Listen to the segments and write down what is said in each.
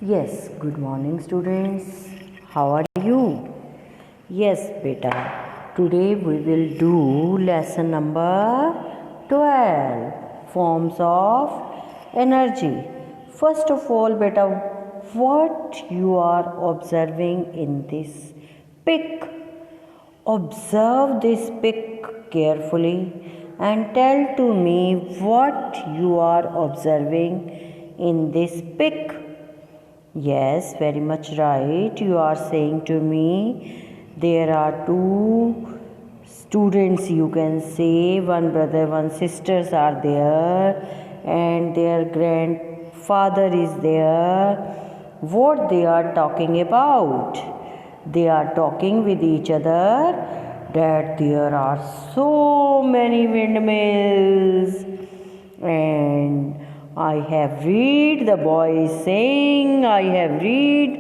Yes, good morning, students. How are you? Yes, beta. Today we will do lesson number 12, forms of energy. First of all, beta, what you are observing in this pic? Observe this pic carefully and tell to me what you are observing in this pic. Yes, very much right. You are saying to me there are two students, you can say, one brother, one sisters are there, and their grandfather is there. What they are talking about? They are talking with each other that there are so many windmills, and I have read, the boy is saying, I have read,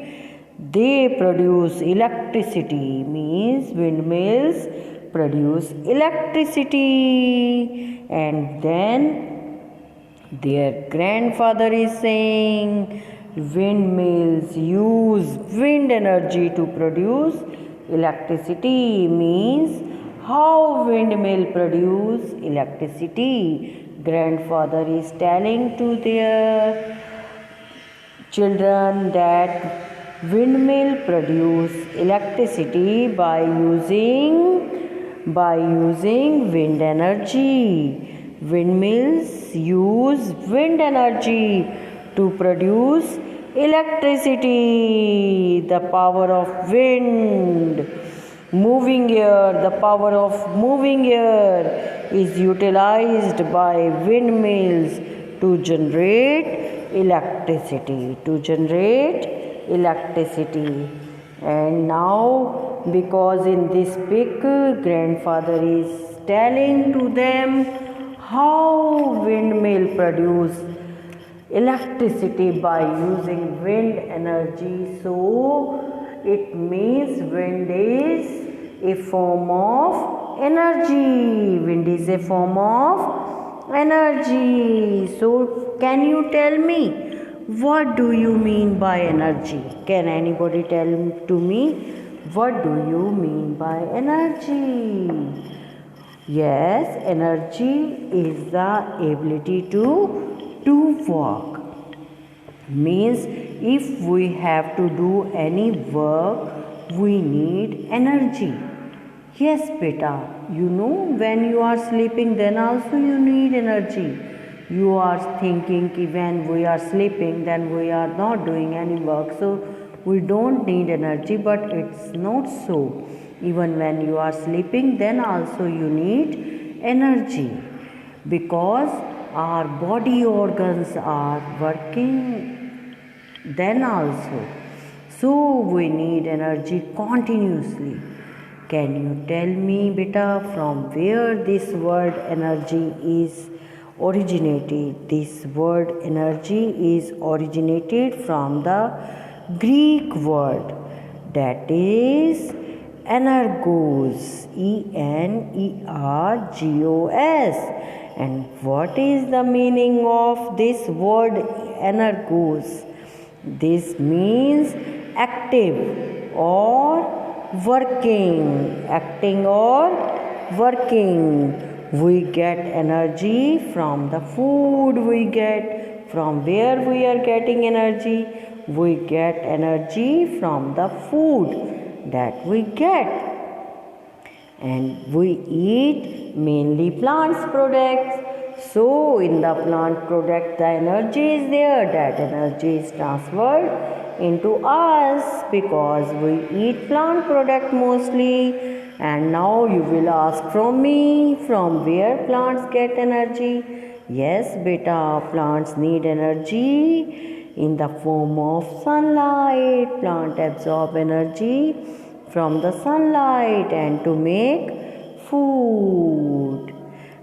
they produce electricity, means windmills produce electricity. And then their grandfather is saying, windmills use wind energy to produce electricity, means how windmill produce electricity. Grandfather is telling to their children that windmill produce electricity by using wind energy. Windmills use wind energy to produce electricity. The power of wind, moving air, the power of moving air is utilized by windmills to generate electricity. And now, because in this pic, grandfather is telling to them how windmill produce electricity by using wind energy. So it means wind is a form of energy. Wind is a form of energy. So can you tell me, what do you mean by energy? Can anybody tell to me, what do you mean by energy? Yes, energy is the ability to do work. Means if we have to do any work, we need energy. Yes, beta, you know, when you are sleeping, then also you need energy. You are thinking when we are sleeping, then we are not doing any work, so we don't need energy, but it's not so. Even when you are sleeping, then also you need energy, because our body organs are working then also. So we need energy continuously. Can you tell me, beta, from where this word energy is originated? This word energy is originated from the Greek word, that is energos, energos. And what is the meaning of this word energos? This means active or working, acting or working. We get energy from the food we get. From where we are getting energy? We get energy from the food that we get. And we eat mainly plants products. So in the plant product, the energy is there. That energy is transferred into us because we eat plant product mostly. And now you will ask from me, from where plants get energy? Yes, beta, plants need energy in the form of sunlight. Plant absorb energy from the sunlight and to make food.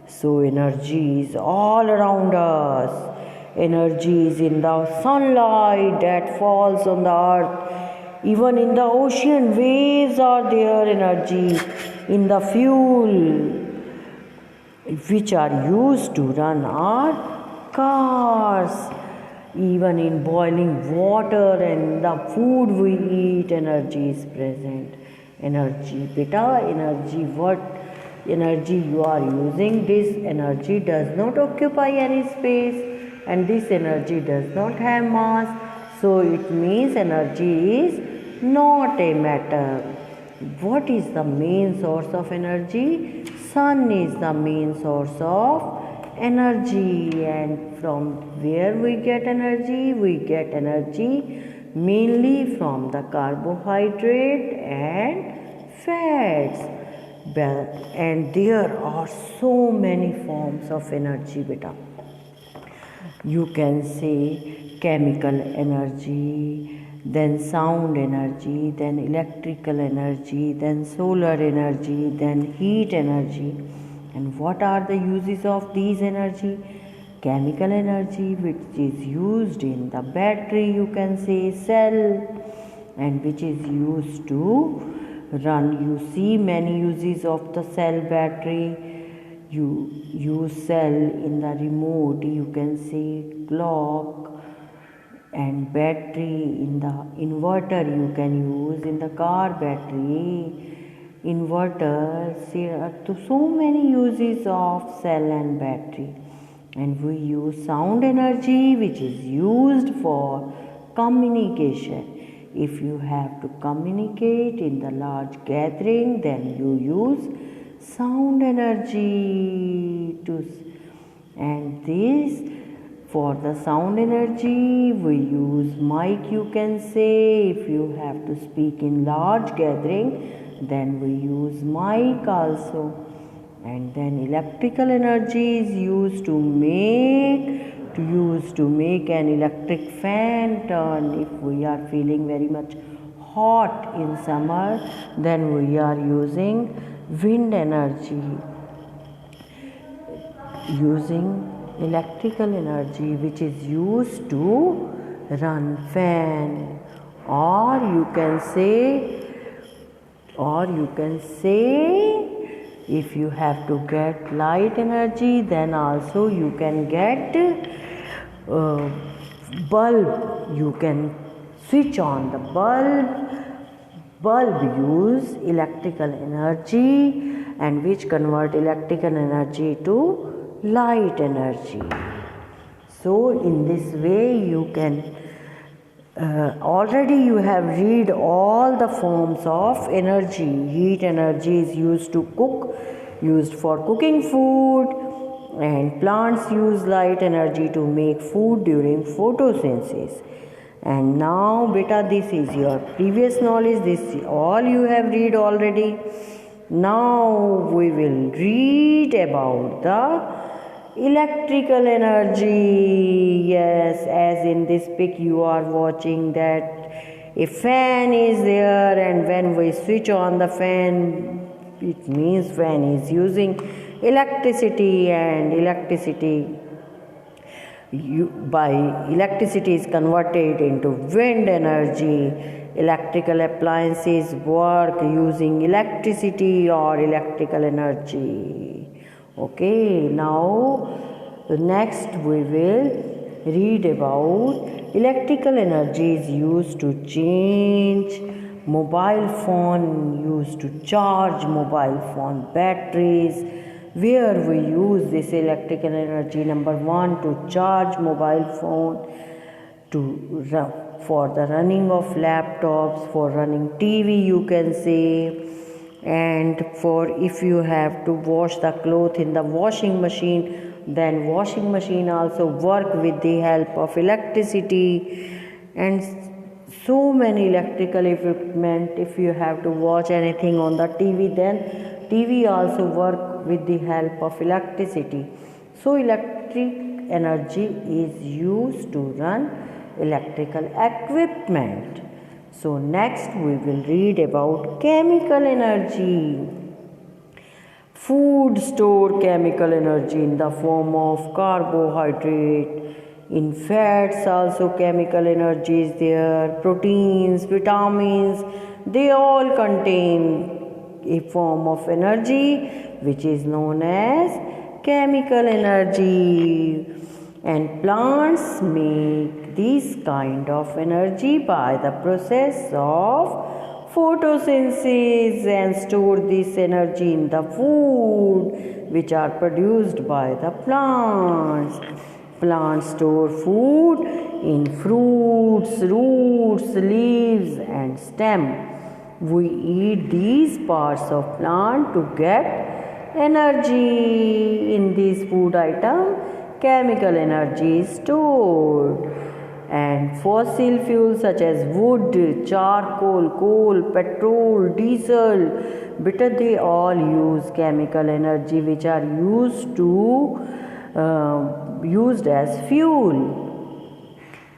So energy is all around us. Energy is in the sunlight that falls on the earth. Even in the ocean, waves are there, energy. In the fuel which are used to run our cars. Even in boiling water and the food we eat, energy is present. Energy, beta, energy, what energy you are using, this energy does not occupy any space and this energy does not have mass. So it means energy is not a matter. What is the main source of energy? Sun is the main source of energy. And from where we get energy? We get energy mainly from the carbohydrate and fats. And there are so many forms of energy, beta. You can say chemical energy, then sound energy, then electrical energy, then solar energy, then heat energy. And what are the uses of these energy? Chemical energy, which is used in the battery, you can say cell, and which is used to run. You see many uses of the cell battery. You use cell in the remote, you can say clock, and battery in the inverter you can use in the car battery inverter. So many uses of cell and battery. And we use sound energy, which is used for communication. If you have to communicate in the large gathering, then you use sound energy and this for the sound energy we use mic, you can say. If you have to speak in large gathering, then we use mic also. And then electrical energy is used to make an electric fan turn. If we are feeling very much hot in summer, then we are using wind energy. Using electrical energy, which is used to run fan. Or you can say if you have to get light energy, then also you can get bulb. You can switch on the bulb use electrical energy, and which convert electrical energy to light energy. So in this way you can already you have read all the forms of energy. Heat energy is used to cook, used for cooking food, and plants use light energy to make food during photosynthesis. And now beta, this is your previous knowledge, this all you have read already. Now we will read about the electrical energy. Yes, as in this pic you are watching that a fan is there, and when we switch on the fan, it means fan is using electricity, and by electricity is converted into wind energy. Electrical appliances work using electricity or electrical energy. Okay, now next we will read about electrical energy is used to change mobile phone, used to charge mobile phone batteries, where we use this electrical energy. Number one, to charge mobile phone, for the running of laptops, for running TV, you can say, and for if you have to wash the clothes in the washing machine, then washing machine also work with the help of electricity. And so many electrical equipment. If you have to watch anything on the TV, then TV also work with the help of electricity. So electric energy is used to run electrical equipment. So next we will read about chemical energy. Food store chemical energy in the form of carbohydrate. In fats also chemical energy is there. Proteins, vitamins, they all contain a form of energy which is known as chemical energy. And plants make this kind of energy by the process of photosynthesis and store this energy in the food which are produced by the plants. Plants store food in fruits, roots, leaves and stem. We eat these parts of plant to get energy. In this food item, chemical energy is stored. And fossil fuels such as wood, charcoal, coal, petrol, diesel, bitter, they all use chemical energy which are used as fuel.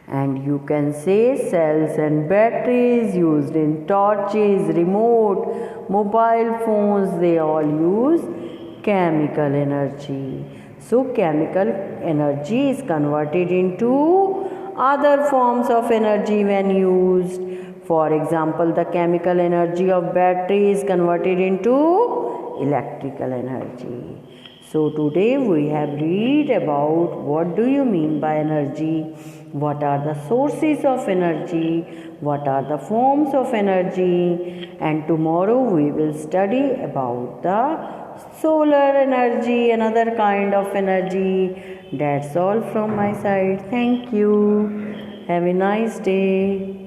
And you can say cells and batteries used in torches, remote, mobile phones, they all use chemical energy. So chemical energy is converted into other forms of energy when used. For example, the chemical energy of battery is converted into electrical energy. So today we have read about what do you mean by energy, what are the sources of energy, what are the forms of energy, and tomorrow we will study about the solar energy, another kind of energy. That's all from my side. Thank you. Have a nice day.